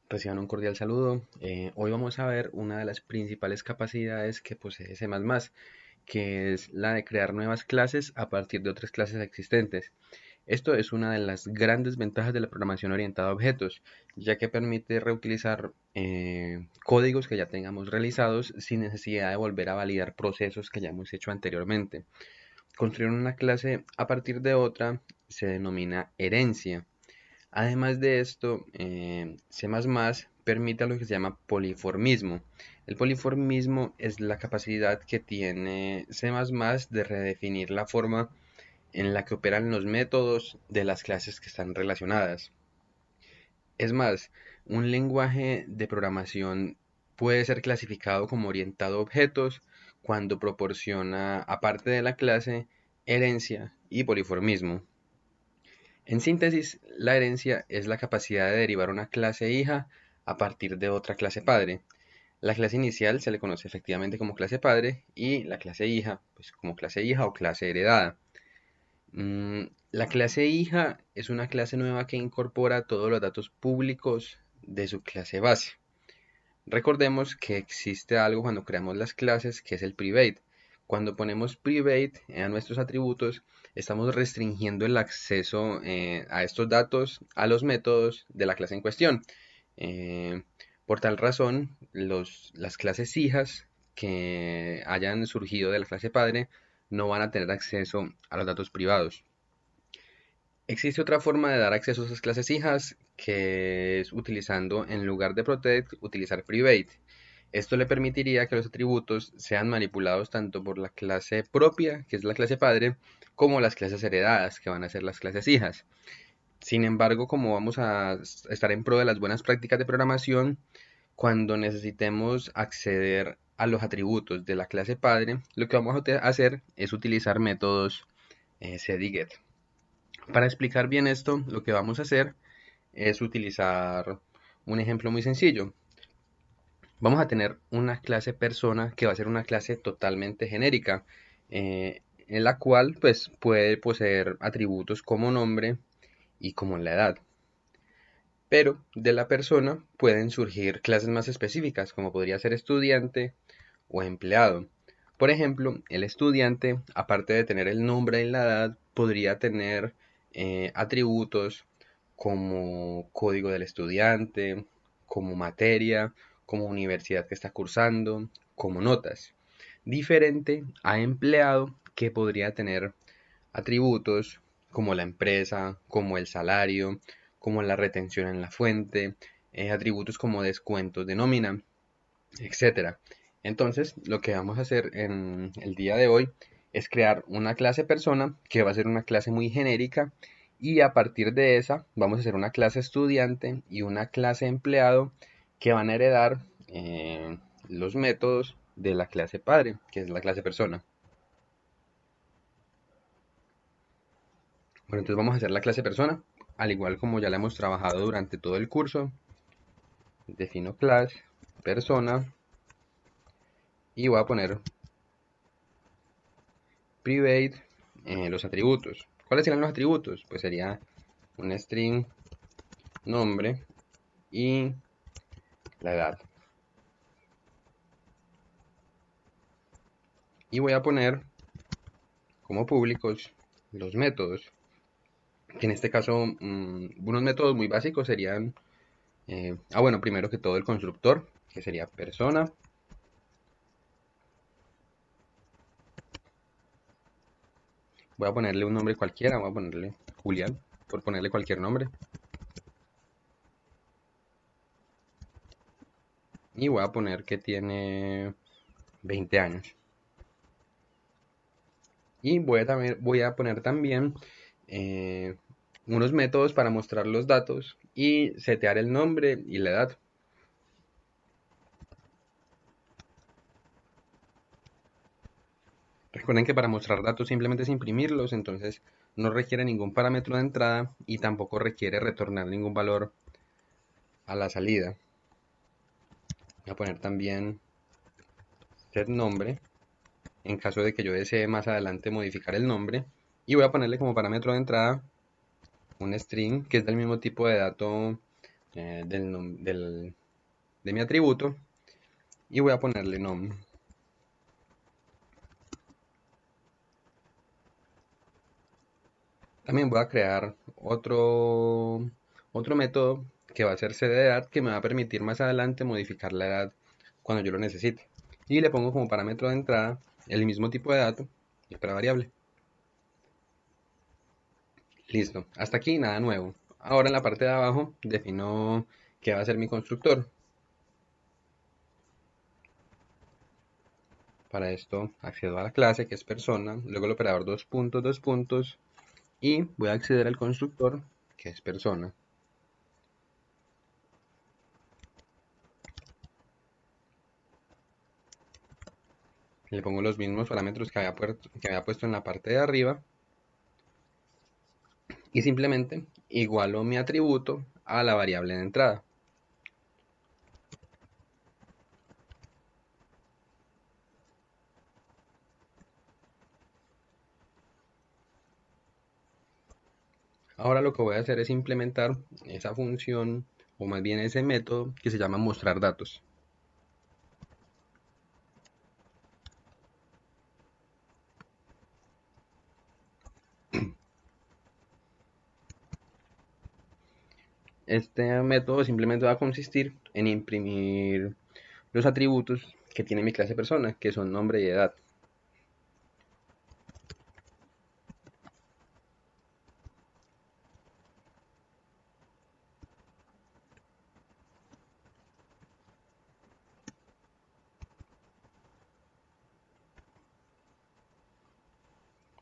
Reciban un cordial saludo. Hoy vamos a ver una de las principales capacidades que posee C++, que es la de crear nuevas clases a partir de otras clases existentes. Esto es una de las grandes ventajas de la programación orientada a objetos, ya que permite reutilizar códigos que ya tengamos realizados sin necesidad de volver a validar procesos que ya hemos hecho anteriormente. Construir una clase a partir de otra se denomina herencia. Además de esto, C++ permite lo que se llama poliformismo. El poliformismo es la capacidad que tiene C++ de redefinir la forma en la que operan los métodos de las clases que están relacionadas. Es más, un lenguaje de programación puede ser clasificado como orientado a objetos cuando proporciona, aparte de la clase, herencia y poliformismo. En síntesis, la herencia es la capacidad de derivar una clase hija a partir de otra clase padre. La clase inicial se le conoce efectivamente como clase padre y la clase hija, pues como clase hija o clase heredada. La clase hija es una clase nueva que incorpora todos los datos públicos de su clase base. Recordemos que existe algo cuando creamos las clases que es el private. Cuando ponemos private a nuestros atributos, estamos restringiendo el acceso a estos datos a los métodos de la clase en cuestión. Eh, por tal razón, las clases hijas que hayan surgido de la clase padre no van a tener acceso a los datos privados. Existe otra forma de dar acceso a esas clases hijas que es utilizando, en lugar de protect, utilizar private. Esto le permitiría que los atributos sean manipulados tanto por la clase propia, que es la clase padre, como las clases heredadas, que van a ser las clases hijas. Sin embargo, como vamos a estar en pro de las buenas prácticas de programación, cuando necesitemos acceder a los atributos de la clase padre, lo que vamos a hacer es utilizar métodos sed y get. Para explicar bien esto, lo que vamos a hacer es utilizar un ejemplo muy sencillo. Vamos a tener una clase persona que va a ser una clase totalmente genérica, en la cual pues puede poseer atributos como nombre y como la edad. Pero de la persona pueden surgir clases más específicas, como podría ser estudiante o empleado. Por ejemplo, el estudiante, aparte de tener el nombre y la edad, podría tener atributos como código del estudiante, como materia, como universidad que está cursando, como notas. Diferente a empleado que podría tener atributos como la empresa, como el salario, como la retención en la fuente, atributos como descuentos de nómina, etcétera. Entonces, lo que vamos a hacer en el día de hoy es crear una clase persona que va a ser una clase muy genérica y a partir de esa vamos a hacer una clase estudiante y una clase empleado que van a heredar los métodos de la clase padre, que es la clase persona. Bueno, entonces vamos a hacer la clase persona, al igual como ya la hemos trabajado durante todo el curso. Defino class persona y voy a poner private los atributos. ¿Cuáles serían los atributos? Pues sería un string nombre y la edad. Y voy a poner como públicos los métodos, que en este caso unos métodos muy básicos serían, bueno, primero que todo el constructor, que sería persona. Voy a ponerle un nombre cualquiera, voy a ponerle Julián, por ponerle cualquier nombre. Y voy a poner que tiene 20 años. Y voy a poner también eh, unos métodos para mostrar los datos y setear el nombre y la edad. Recuerden que para mostrar datos simplemente es imprimirlos, entonces no requiere ningún parámetro de entrada y tampoco requiere retornar ningún valor a la salida. Voy a poner también set nombre en caso de que yo desee más adelante modificar el nombre. Y voy a ponerle como parámetro de entrada un string que es del mismo tipo de dato de mi atributo y voy a ponerle nom. También voy a crear otro método que va a ser edad, que me va a permitir más adelante modificar la edad cuando yo lo necesite. Y le pongo como parámetro de entrada el mismo tipo de dato y otra variable. Listo, hasta aquí nada nuevo. Ahora en la parte de abajo defino qué va a ser mi constructor. Para esto accedo a la clase que es persona, luego el operador dos puntos y voy a acceder al constructor que es persona. Le pongo los mismos parámetros que había puesto en la parte de arriba y simplemente igualo mi atributo a la variable de entrada. Ahora lo que voy a hacer es implementar esa función o más bien ese método que se llama mostrar datos. Este método simplemente va a consistir en imprimir los atributos que tiene mi clase persona, que son nombre y edad.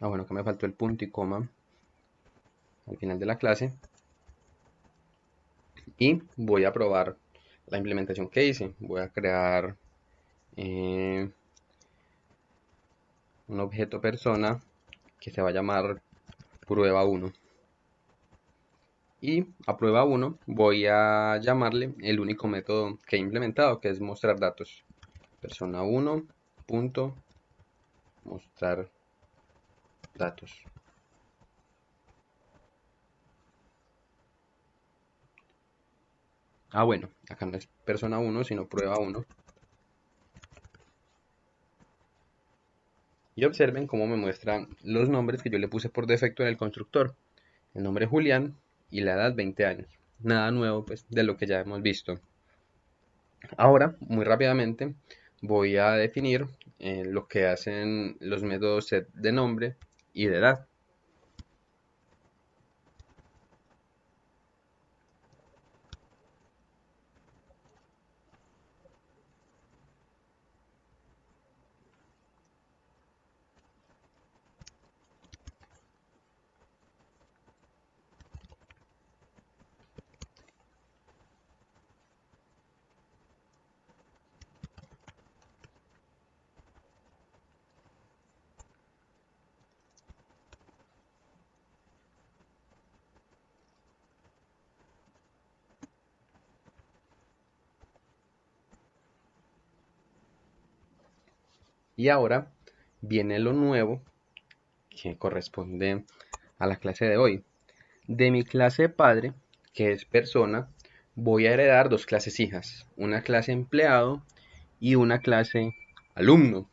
Bueno, acá me faltó el punto y coma al final de la clase. Y voy a probar la implementación que hice. Voy a crear un objeto persona que se va a llamar prueba 1. Y a prueba 1 voy a llamarle el único método que he implementado, que es mostrar datos. Persona 1 punto mostrar datos. Bueno, acá no es persona 1 sino prueba 1. Y observen cómo me muestran los nombres que yo le puse por defecto en el constructor. El nombre Julián y la edad 20 años. Nada nuevo pues de lo que ya hemos visto. Ahora, muy rápidamente, voy a definir lo que hacen los métodos set de nombre y de edad. Y ahora viene lo nuevo que corresponde a la clase de hoy. De mi clase padre, que es persona, voy a heredar dos clases hijas, una clase empleado y una clase alumno.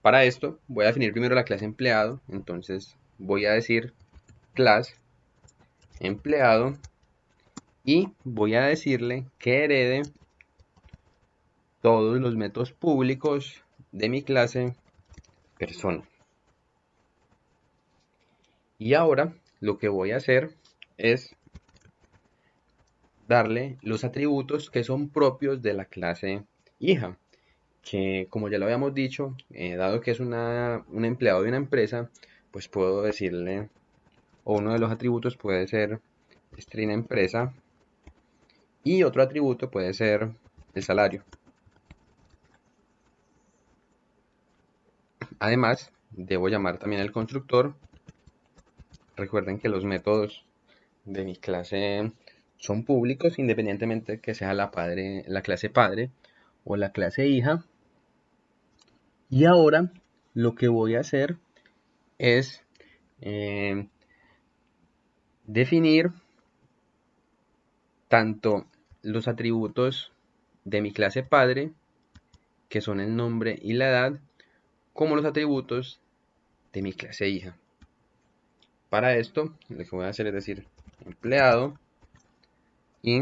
Para esto voy a definir primero la clase empleado, entonces voy a decir class empleado y voy a decirle que herede todos los métodos públicos de mi clase persona. Y ahora lo que voy a hacer es darle los atributos que son propios de la clase hija, que como ya lo habíamos dicho, dado que es un empleado de una empresa, pues puedo decirle, o uno de los atributos puede ser string empresa y otro atributo puede ser el salario. Además, debo llamar también al constructor. Recuerden que los métodos de mi clase son públicos independientemente de que sea la clase padre o la clase hija. Y ahora lo que voy a hacer es definir tanto los atributos de mi clase padre, que son el nombre y la edad, como los atributos de mi clase hija. Para esto, lo que voy a hacer es decir empleado, y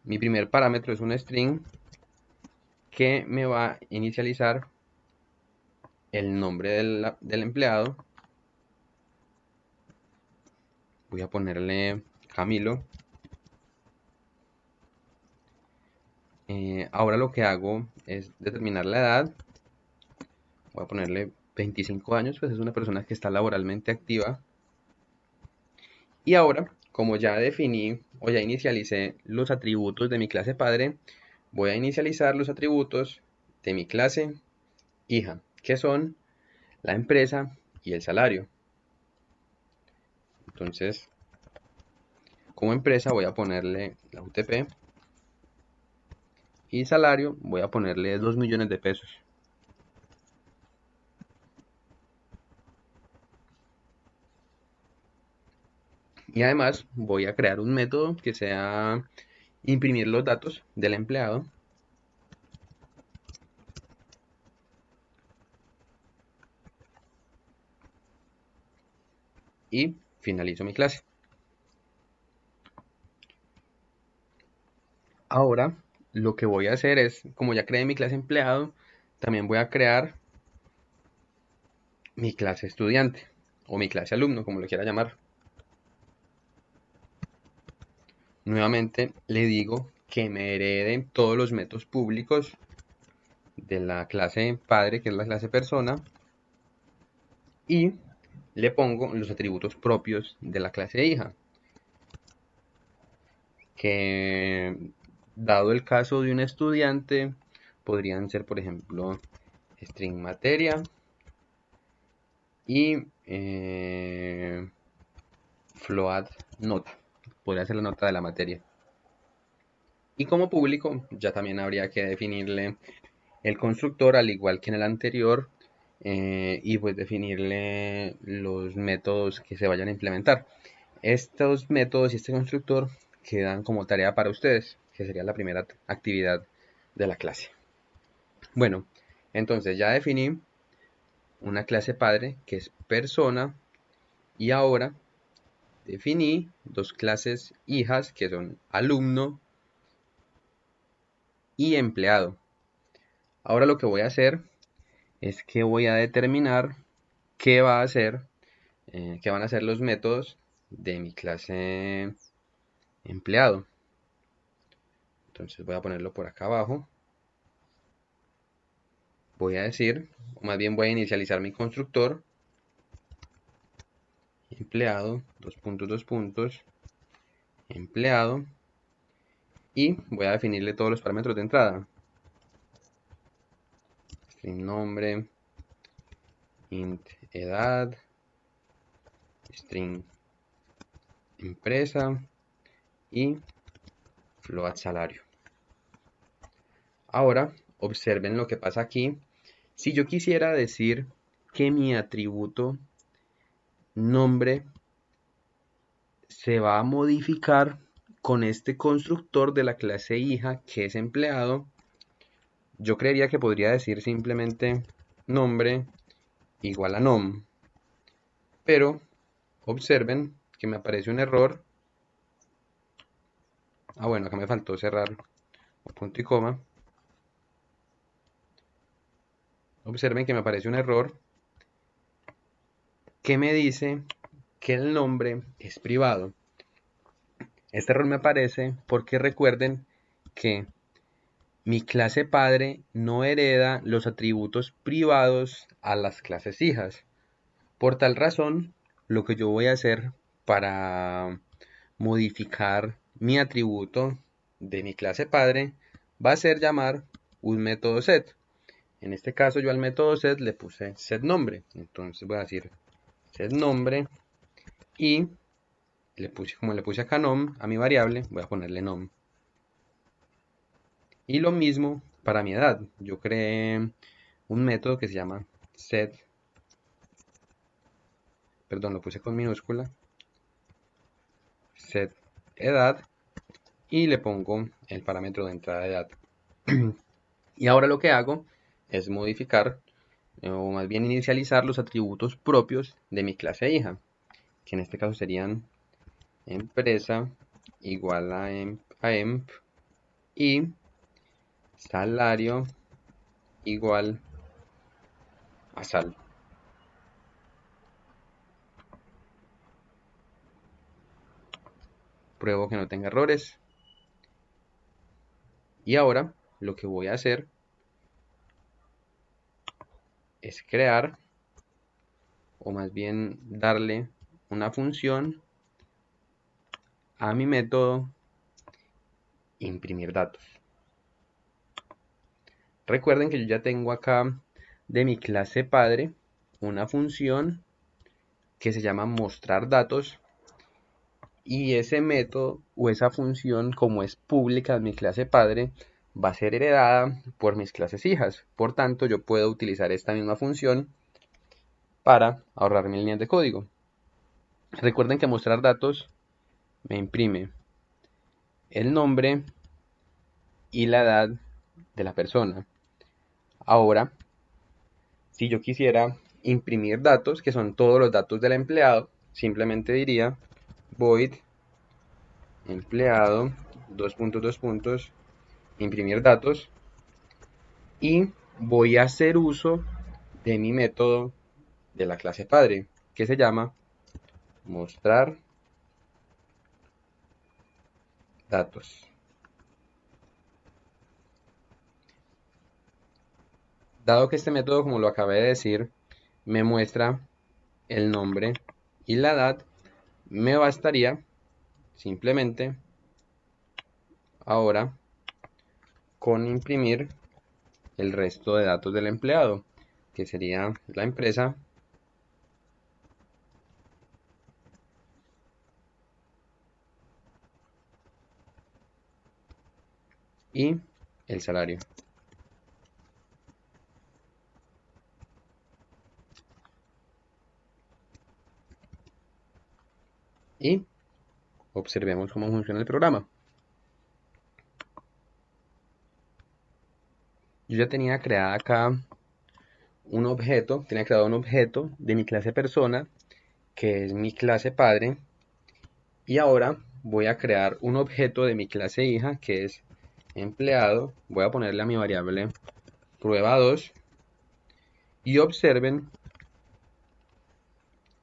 mi primer parámetro es un string que me va a inicializar el nombre del empleado. Voy a ponerle Camilo. Ahora lo que hago es determinar la edad. Voy a ponerle 25 años, pues es una persona que está laboralmente activa. Y ahora, como ya definí o ya inicialicé los atributos de mi clase padre, voy a inicializar los atributos de mi clase hija, que son la empresa y el salario. Entonces, como empresa voy a ponerle la UTP y salario voy a ponerle 2 millones de pesos. Y además voy a crear un método que sea imprimir los datos del empleado. Y finalizo mi clase. Ahora lo que voy a hacer es, como ya creé mi clase empleado, también voy a crear mi clase estudiante o mi clase alumno, como lo quiera llamar. Nuevamente le digo que me hereden todos los métodos públicos de la clase padre, que es la clase persona, y le pongo los atributos propios de la clase hija, que dado el caso de un estudiante podrían ser, por ejemplo, string materia y float nota, podría ser la nota de la materia. Y como público ya también habría que definirle el constructor al igual que en el anterior, y pues definirle los métodos que se vayan a implementar. Estos métodos y este constructor quedan como tarea para ustedes, que sería la primera actividad de la clase. Bueno, entonces ya definí una clase padre que es persona, y ahora definí dos clases hijas que son alumno y empleado. Ahora lo que voy a hacer es que voy a determinar qué va a hacer, qué van a ser los métodos de mi clase empleado. Entonces voy a ponerlo por acá abajo. Voy a decir, o más bien voy a inicializar mi constructor, empleado, dos puntos, empleado, y voy a definirle todos los parámetros de entrada. String nombre, int edad, string empresa y float salario. Ahora observen lo que pasa aquí. Si yo quisiera decir que mi atributo nombre se va a modificar con este constructor de la clase hija que es empleado, yo creería que podría decir simplemente nombre igual a nom. Pero observen que me aparece un error. Bueno, acá me faltó cerrar punto y coma. Observen que me aparece un error que me dice que el nombre es privado. Este error me aparece porque recuerden que mi clase padre no hereda los atributos privados a las clases hijas. Por tal razón, lo que yo voy a hacer para modificar mi atributo de mi clase padre va a ser llamar un método set. En este caso yo al método set le puse setNombre. Entonces voy a decir setNombre y como le puse acá nom a mi variable, voy a ponerle nom. Y lo mismo para mi edad. Yo creé un método que se llama set, perdón, lo puse con minúscula, set edad, y le pongo el parámetro de entrada de datos. Y ahora lo que hago es modificar o más bien inicializar los atributos propios de mi clase hija, que en este caso serían empresa igual a emp y salario igual a sal. Pruebo que no tenga errores. Y ahora lo que voy a hacer es crear, o más bien darle una función a mi método imprimir datos. Recuerden que yo ya tengo acá de mi clase padre una función que se llama mostrar datos, y ese método o esa función, como es pública en mi clase padre, va a ser heredada por mis clases hijas. Por tanto, yo puedo utilizar esta misma función para ahorrarme líneas de código. Recuerden que mostrar datos me imprime el nombre y la edad de la persona. Ahora, si yo quisiera imprimir datos, que son todos los datos del empleado, simplemente diría void empleado, imprimir datos, y voy a hacer uso de mi método de la clase padre, que se llama mostrar datos. Dado que este método, como lo acabé de decir, me muestra el nombre y la edad, me bastaría simplemente ahora con imprimir el resto de datos del empleado, que sería la empresa y el salario. Y observemos cómo funciona el programa. Yo ya tenía creada acá un objeto, tenía creado un objeto de mi clase persona, que es mi clase padre, y ahora voy a crear un objeto de mi clase hija, que es empleado. Voy a ponerle a mi variable prueba 2, y observen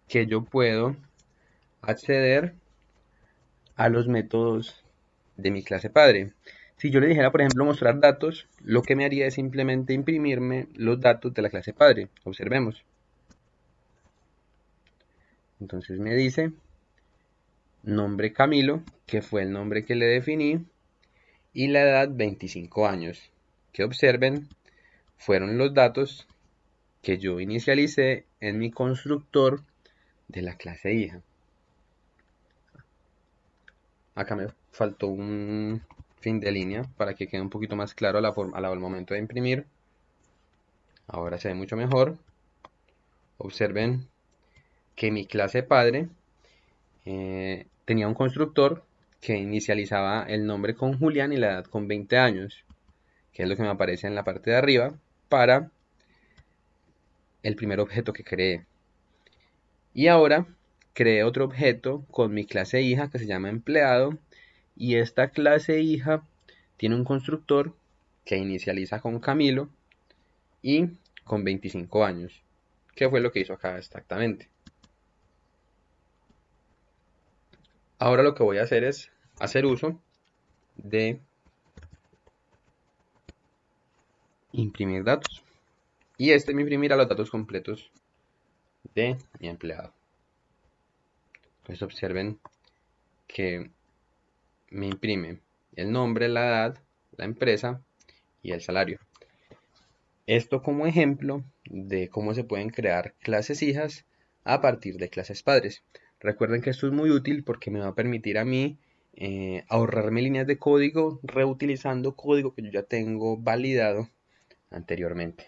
que yo puedo acceder a los métodos de mi clase padre. Si yo le dijera, por ejemplo, mostrar datos, lo que me haría es simplemente imprimirme los datos de la clase padre. Observemos. Entonces me dice nombre Camilo, que fue el nombre que le definí, y la edad 25 años. Que observen, fueron los datos que yo inicialicé en mi constructor de la clase hija. Acá me faltó un fin de línea para que quede un poquito más claro al momento de imprimir. Ahora se ve mucho mejor. Observen que mi clase padre tenía un constructor que inicializaba el nombre con Julián y la edad con 20 años, que es lo que me aparece en la parte de arriba para el primer objeto que creé. Y ahora creé otro objeto con mi clase hija que se llama empleado, y esta clase hija tiene un constructor que inicializa con Camilo y con 25 años, que fue lo que hizo acá exactamente. Ahora lo que voy a hacer es hacer uso de imprimir datos, y este me imprimirá los datos completos de mi empleado. Entonces observen que me imprime el nombre, la edad, la empresa y el salario. Esto como ejemplo de cómo se pueden crear clases hijas a partir de clases padres. Recuerden que esto es muy útil porque me va a permitir a mí ahorrarme líneas de código reutilizando código que yo ya tengo validado anteriormente.